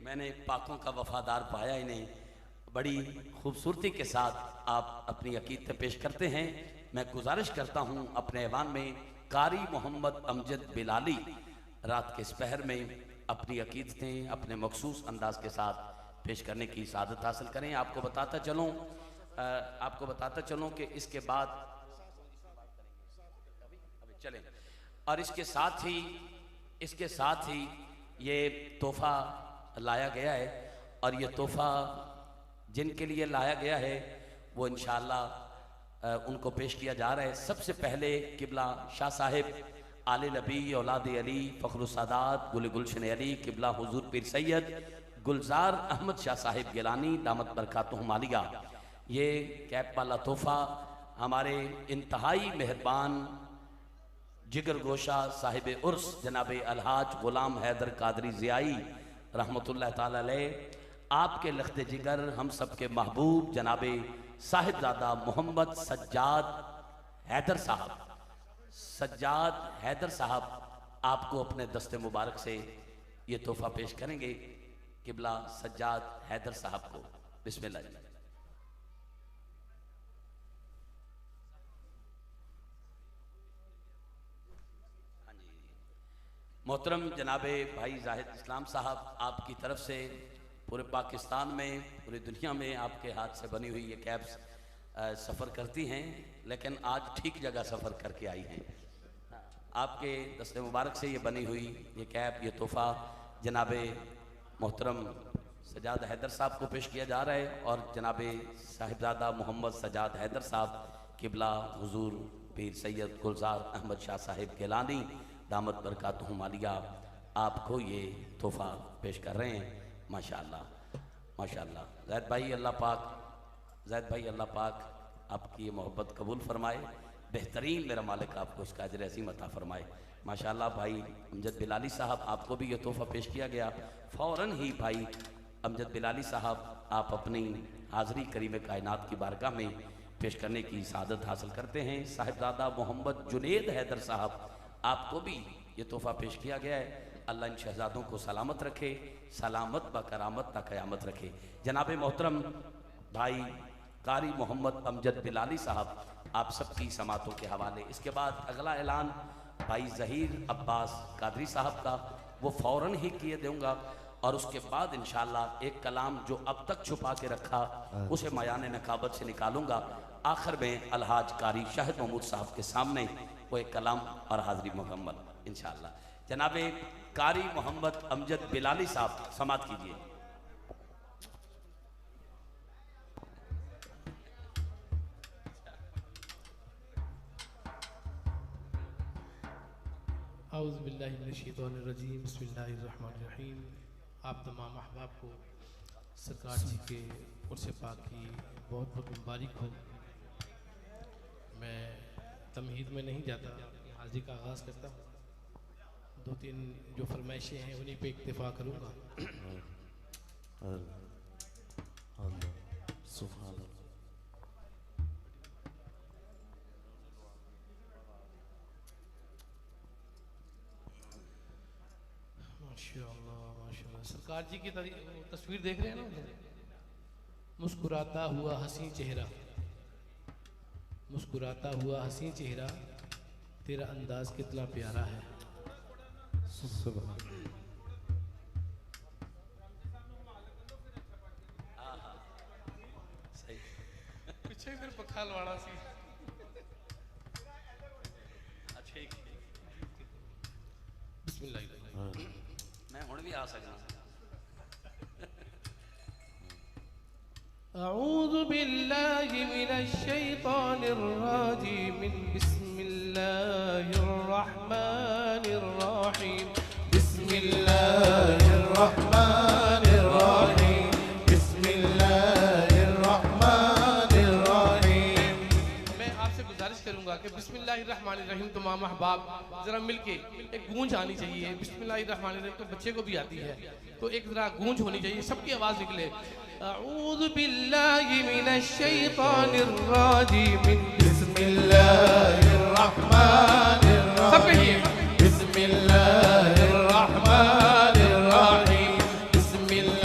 मैंने पाकों का वफादार पाया इन्हें, बड़ी खूबसूरती के साथ आप अपनी अकीदतें पेश करते हैं। मैं गुजारिश करता हूं अपने ऐवान में कारी मोहम्मद अमजद बिलाली रात के इस पहर में अपनी अकीदतें अपने मखसूस अंदाज के साथ पेश करने की सादत हासिल करें। आपको बताता चलूं कि इसके बाद चलें, और इसके साथ ही ये तोहफा लाया गया है, और ये तोहफा जिनके लिए लाया गया है वो इंशाअल्लाह उनको पेश किया जा रहा है। सबसे पहले किबला शाह साहिब आले नबी औलाद अली फ़ख्रुस सादात गुल गुलशन अली किबला हुजूर पीर सैयद गुलजार अहमद शाह साहिब गिलानी दामत बरकातुहुम आलिया, ये कैप वाला तोहफा हमारे इंतहाई मेहरबान जिगर गोशा साहिब उर्स जनाब अलहाज गुलाम हैदर कादरी ज़ियाई रहमतुल्लाह ताला अलैह, आपके लख्त जिगर हम सब के महबूब जनाब साहिबजादा मोहम्मद सज्जाद हैदर साहब आपको अपने दस्ते मुबारक से ये तोहफा पेश करेंगे। किबला सज्जाद हैदर साहब को बिस्मिल्लाह जी। हाँ जी, मोहतरम जनाबे भाई जाहिद इस्लाम साहब, आपकी तरफ से पूरे पाकिस्तान में पूरी दुनिया में आपके हाथ से बनी हुई ये कैप्स सफ़र करती हैं, लेकिन आज ठीक जगह सफ़र करके आई हैं। आपके दस्ते मुबारक से ये बनी हुई ये कैप, ये तोहफ़ा जनाबे मोहतरम सज्जाद हैदर साहब को पेश किया जा रहा है, और जनाबे साहिबजादा मोहम्मद सज्जाद हैदर साहब किबला हुजूर पीर सैयद गुलजार अहमद शाह साहिब गिलानी दामत बरकातुहुम आलिया आपको ये तोहफ़ा पेश कर रहे हैं। माशाअल्लाह माशाअल्लाह। ज़ैद भाई अल्लाह पाक आपकी ये मोहब्बत कबूल फरमाए, बेहतरीन मेरा मालिक आपको इसका अजर अज़ीम अता फरमाए। माशाअल्लाह भाई अमजद बिलाली साहब, आपको भी ये तोहफ़ा पेश किया गया। फ़ौरन ही भाई अमजद बिलाली साहब आप अपनी हाज़री करीम कायनात की बारगाह में पेश करने की सादत हासिल करते हैं। साहिबजादा मोहम्मद जुनेद हैदर साहब, आपको भी ये तोहफ़ा पेश किया गया है। अल्लाह इन शहजादों को सलामत रखे, सलामत ब करामत ता क़यामत रखे। जनाब मोहतरम भाई कारी मोहम्मद अमजद बिलाली साहब, आप सबकी समातों के हवाले। इसके बाद अगला ऐलान भाई ज़हीर अब्बास कादरी साहब का, वो फ़ौरन ही किए दूँगा, और उसके बाद इंशाअल्लाह एक कलाम जो अब तक छुपा के रखा उसे मयान नकाबत से निकालूंगा। आखिर में अलहाज कारी शाहिद महमूद साहब के सामने वो एक कलाम और हाज़री मुकम्मल इंशाअल्लाह। जनाब कारी मोहम्मद अमजद बिलाली साहब समात कीजिए। औज़ु बिल्लाहि मिनश शैतानिर रजीम, बिस्मिल्लाहिर रहमानिर रहीम। आप तमाम अहबाब को सरकार जी के उर्स पाक की बहुत बहुत मुबारक हो। मैं तमहीद में नहीं जाता, हाज़री का आगाज़ करता हूँ। दो तीन जो फरमाइशें हैं उन्हीं पे इक्तिफा करूँगा। माशाअल्लाह सरकार जी की तस्वीर देख रहे हैं ना, मुस्कुराता हुआ हंसी चेहरा, मुस्कुराता हुआ हंसी चेहरा, तेरा अंदाज कितना प्यारा है। पीछे फिर पखाल वाला सी। बिस्मिल्लाह, मैं हुण भी आ सकना। अऊज़ु बिल्लाहि मिनश शैतानिर रजीम, बिस्मिल्लाहिर रहमानिर रहीम, बिस्मिल्लाहिर रहमानिर रहीम, बिस्मिल्लाहिर रहमानिर रहीम। मैं आपसे गुजारिश करूंगा कि बिस्मिल्लाहिर्रहमानिर्रहीम तमाम अहबाब ज़रा मिलके एक गूंज आनी चाहिए। बिस्मिल्लाहिर्रहमानिर्रहीम तो बच्चे को भी आती है, तो एक ज़रा गूंज होनी चाहिए, सबकी आवाज़ निकले। अऊज़ु बिल्लाहि मिनश शैतानिर रजीम, बिस्मिल्लाहिर रहमानिर रहीम, सब कहिए बिस्मिल्लाहिर रहमानिर रहीम, बिस्मिल्लाह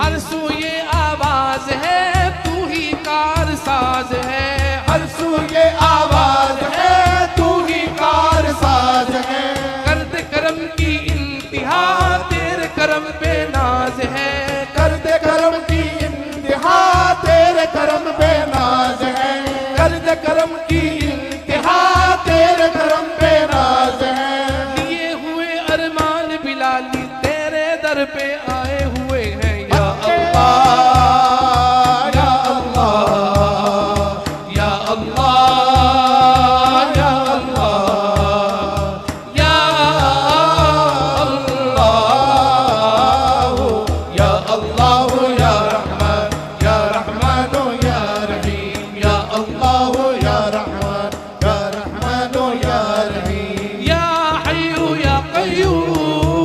हर सू ये आवाज है तू ही कार साज है हर सू ये आवाज है तू ही कार साज है. कर दे करम की इंतहा तेरे करम पे नाज है कर दे करम की इंतहा तेरे करम पे नाज है. कर दे करम की इंतहा तेरे करम पे नाज है. लिए हुए अरमान बिलाली तेरे दर पे आए हुए हैं या अल्लाह या अल्लाह या अल्लाह या अल्लाह या अल्लाह या अल्लाह या रहमान या रहमान या रहीम. या अल्लाह या रहमान या रहमान या रहीम. या हय्यु या क़य्यूम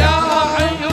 या हय्यु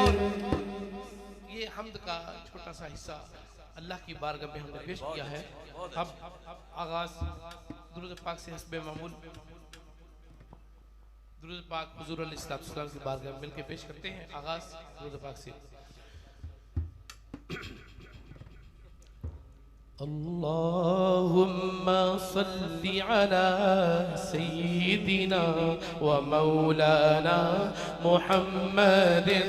और ये हम्द का छोटा सा हिस्सा अल्लाह की बारगाह में हमने पेश किया है. अब आगाज दुरूद पाक से हस्बे मामूल दुरूद पाक हुजूर अलैहिस्सलाम की बारगाह में मिलकर पेश करते हैं. आगाज दुरूद पाक से. अल्लाहुम्मा सल्ली अला सय्यिदिना व मौलाना मुहम्मदिन.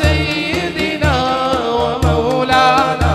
सय्यिदिना व मौलाना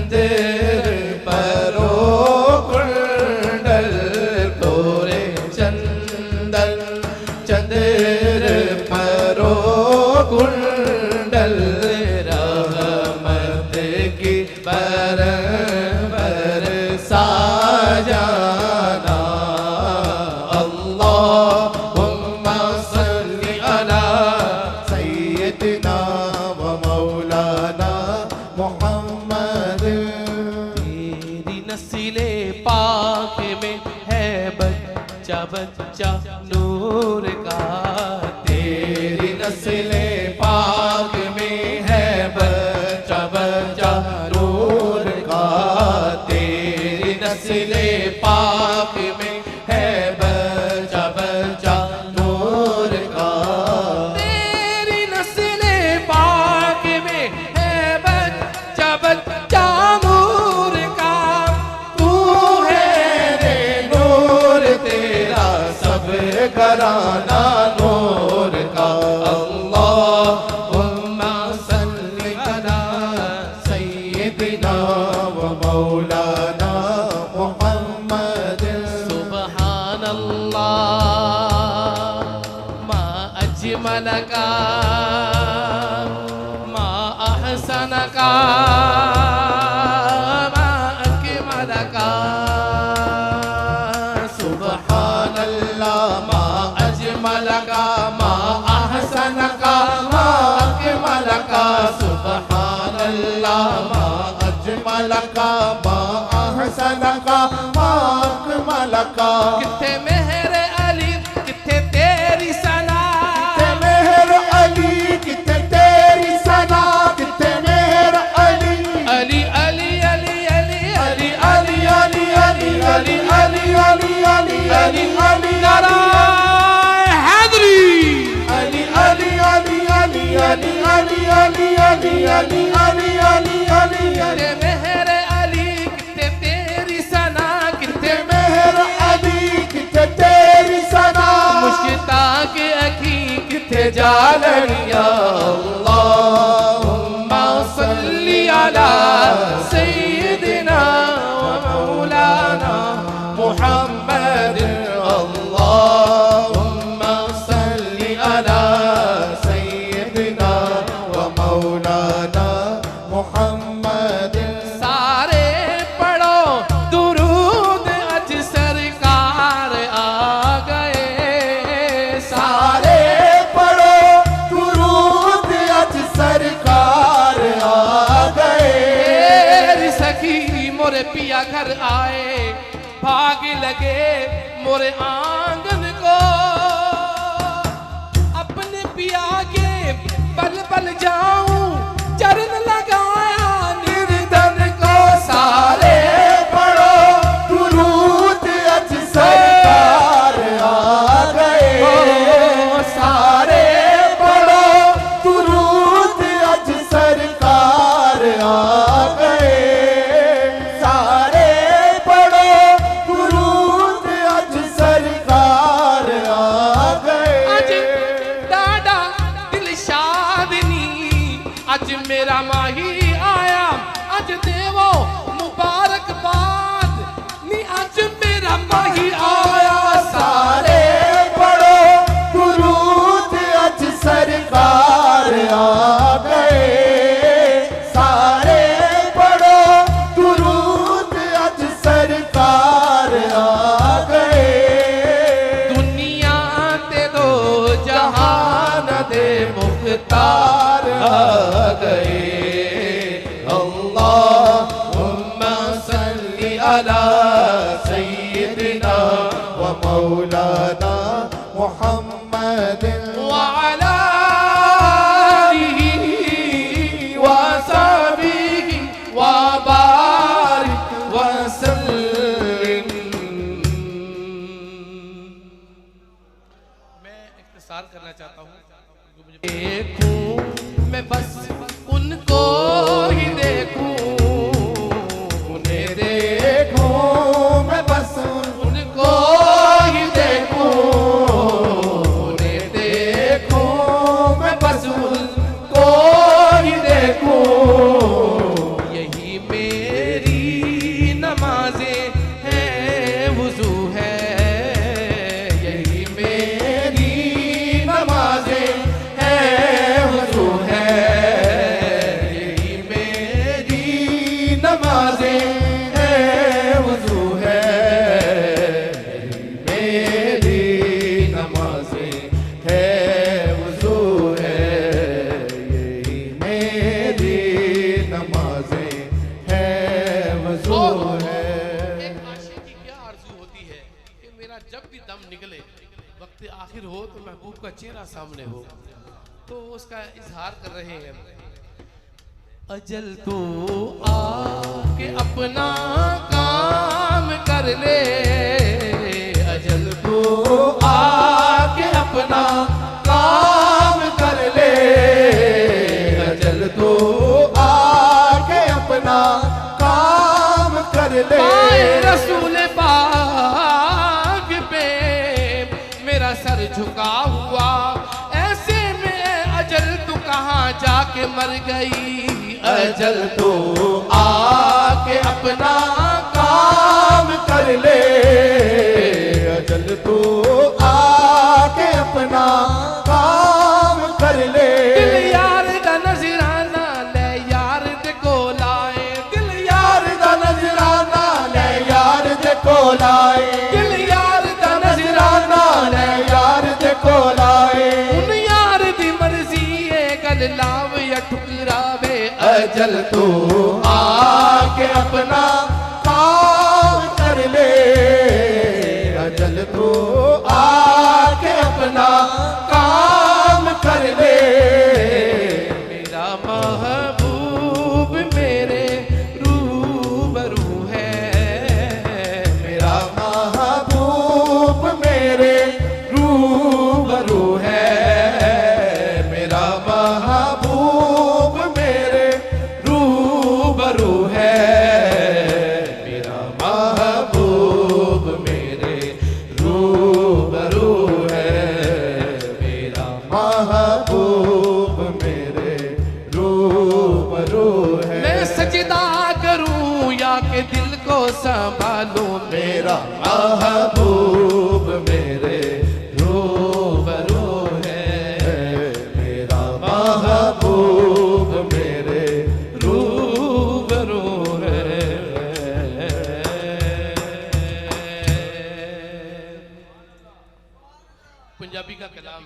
चंद्र परो कुंडल पूरे चंदन चंद्र परो कुंडल रहमत की बर साजाना अल्लाहुम्मा सल्ली अला सय्यदना व मौलाना मुहम्मद। तेरी नस्ले पाक में है बच्चा बच्चा नूर का, तेरी नस्ले पाक में है बच्चा बच्चा नूर का, तेरी नस्ले पाक में है बच्चा बच्चा नूर का, तेरी नस्ले पाक में है बच्चा बच्चा नूर का, तू है रे नूर तेरा सब घराना नूर का। अल्लाहुम्मा सल्ली अला सय्यदना व मौलाना मुहम्मद। सुब्हानल्लाह मा अजमलका मा अहसनका मा अकमलका, सुब्हानल्लाह मा अजमलका मा अहसनका मा अकमलका, सुब्हानल्लाह मा अजमलका मा अहसनका मा अकमलका। किथे मेहर अली किथे तेरी सना, किथे मेहर अली किथे तेरी सना, किथे मेहर अली अली अली अली अली अली अली अली अली अली अली अली अली अली अली नाराय हैदरी, अली अली अली अली अली अली अली अली अली अली अली अली अली मेहर अली किथे तेरी सना, किथे मेहर अली किथे तेरी सना, मुश्ताक अखी किथे जालनिया। अल्लाहुम्मा सल्ली अला सय्यदिना व मौलाना मुहम्मद। अल्लाहुम्मा सल्ली अला सय्यदना व मौलाना मुहम्मद। सारे पढ़ो दुरूद अज सरकार आ गए, सारे पढ़ो दुरूद अज सरकार आ गए। मेरी सखी मोरे पिया घर आए, भाग लगे मोरे आंगन को, अपने पिया के बल बल जाऊं चरण लगाया निर्धन को। सारे पढ़ो दुरूद अज सरकार आ गए। सारे पढ़ो दुरूद अज सरकार आ गए। सारे पढ़ो दुरूद अज सरकार आ गए। अज डाडा दिल शादनी, अज मेरा माही आया, अज देवो मुबारकबाद नी, अज मेरा माही आया। सारे पढ़ो दुरूद अज सरकार आ गए। सारे पढ़ो दुरूद अज सरकार आ गए। दुनिया ते दो जहान दे मुख्तार आ गए। अल्लाहुम्मा सल्ली अला सय्यदना व मौलाना मुहम्मद। वअला आलिहि व सहबिहि व बारिक व सल्लिम। मैं इख्तिसार करना चाहता हूँ, देखूं मैं बस उनको ही देखूं, उन्हें देखूं जिक्र हो तो महबूब का चेहरा सामने हो, तो उसका इजहार कर रहे हैं। अजल तो आके अपना काम कर ले, अजल तो आके अपना काम कर ले, अजल तो आके अपना काम कर ले। रसूल पाक पे मेरा सर झुका हुआ, ऐसे में अजल तू कहाँ जाके मर गई। अजल तो आके अपना काम कर ले, अजल तो आके अपना काम कर ले। दिल यार दा नजराना ले यार दे कोल आए, दिल यार दा नजराना ले यार दे कोल आए, दिल यार दा नजराना ले यार दे कोल आए। उन यार दी मर्जी है गल लाव या ठुकरावे। अजल तो आके अपना काम कर ले, अजल तो आके अपना काम कर ले। मेरा महबूब मेरे रूबरू है, मेरा महबूब मेरे रूबरू है, मेरा महबूब मेरे रूबरू है, मेरा महबूब मेरे रूबरू है, मेरा महबूब मेरे रूबरू है। मैं सजदा करूं या के दिल को संभालूं, मेरा महबूब मेरे रूबरू है, मेरा महबूब मेरे रूबरू है। पंजाबी का कलाम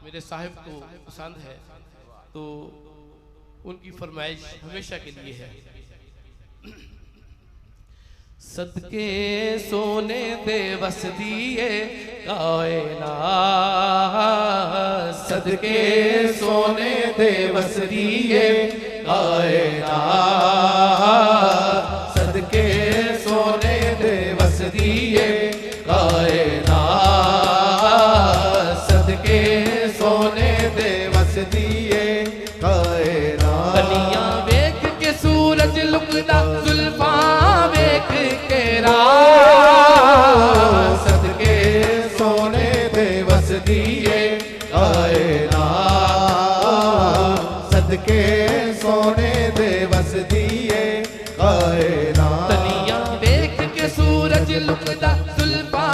मेरे साहिब को पसंद है, तो उनकी फरमाइश हमेशा के लिए है। सदके सोने दे वस दिए कायनात, सदके सोने दे वस दिए कायनात, सदके सोने दे वस दिए कायनात, सदके सोने दे वस दिए कायनात। कलियां वेख के सूरज लुकदा, जुल्फा वेख के रात, सदके सोने दे वस दिए कायनात, सदके सोने दे वस दिए कायनात। कलियां वेख के सूरज लुकदा, जुल्फा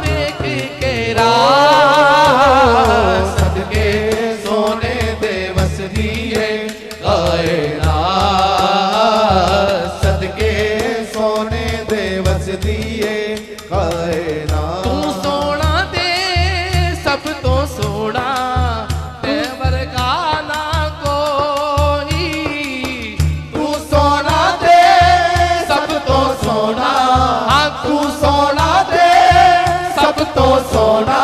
वेख के रात, सदके सोने दे वस दिए कायनात, सदके सोने दे वस दिए कायनात। तू सोना दे सब तो सोना, ते वर्गा ना कोई। तू सोना दे सब तो सोना, तू सोना दे सब तो सोना,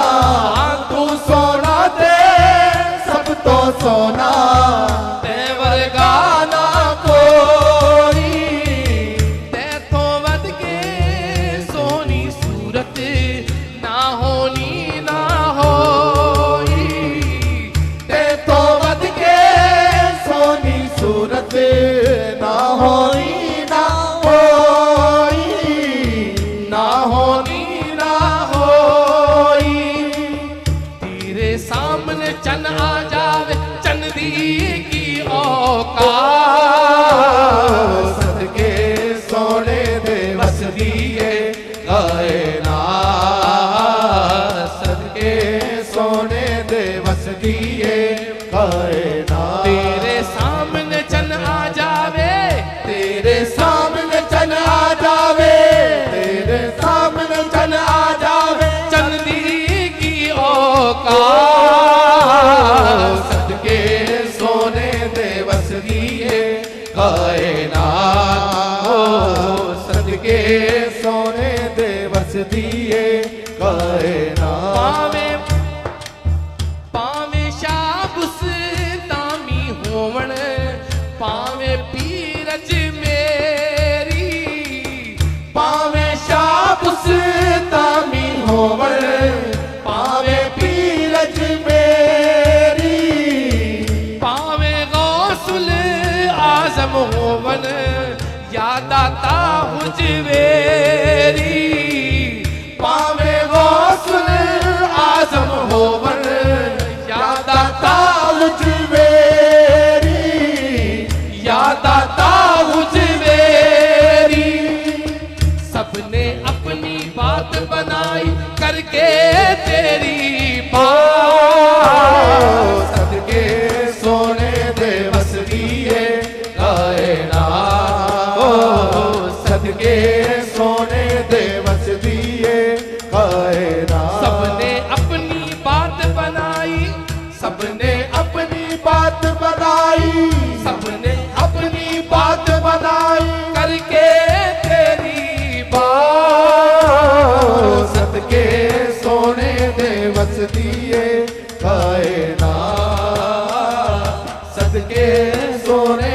तू सोना दे सब तो सोना, ते वर्गा गाना कोई। ते तो वध के सोनी सूरत ना होनी ना होई। ते तो वध के सोनी सूरत ना होई ना होई, ना होनी ना होई। तेरे सामने चन आ जावे, चंदी की औकात। सदके सोने दे वस दिए कायनात, सदके सोने दे वस दिए कायनात। तेरे सामने चन आ जावे, तेरे सामने चन आ जावे, तेरे सामने चन आ जावे, चंदी की औकात। सदके सोने दे वस दिए कायनात, सदके सोने दे वस दिए कायनात। पावे दाता हुजवेरी पावे गौसुल आजम होवन या दाता हुजवेरी या दाता हुजवेरी। सबने अपनी बात बनाई करके तेरी बात, सदके सोने दे वस दिए कायनात, सदके सोने दे वस दिए कायनात। सबने अपनी बात बनाई, सबने अपनी बात बनाई, सबने अपनी बात बनाई करके तेरी बात, सदके सोने दे वस दिए कायनात, सदके सोने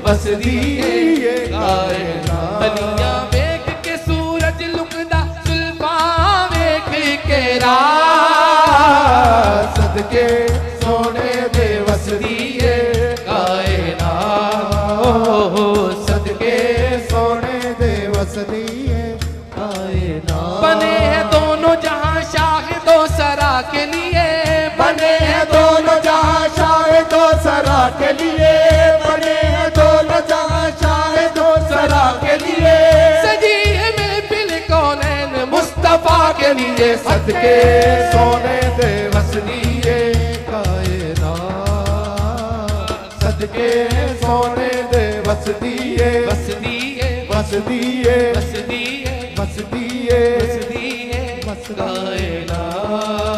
वस दिए कायनात। तलिया वेख के सूरज लुकदा, जुल्फा वेख के रात, सदके सोने दे वस दिए कायनात, सदके सोने दे वस दिए कायनात। बने हैं दोनों जहां शाहिदो सरा के लिए, बने हैं दोनों जहां शाहिदो सरा के लिए, बने हैं दोनों जहां शाहिदो सरा के लिए, सजी है महफिल कौनैन मुस्तफा के लिए। सदके सोने दे वस दिए कायनात, सदके सोने दे वस दिए, बस दिए वस दिए, बस दिए वस दिए, बस दिए वस कायनात।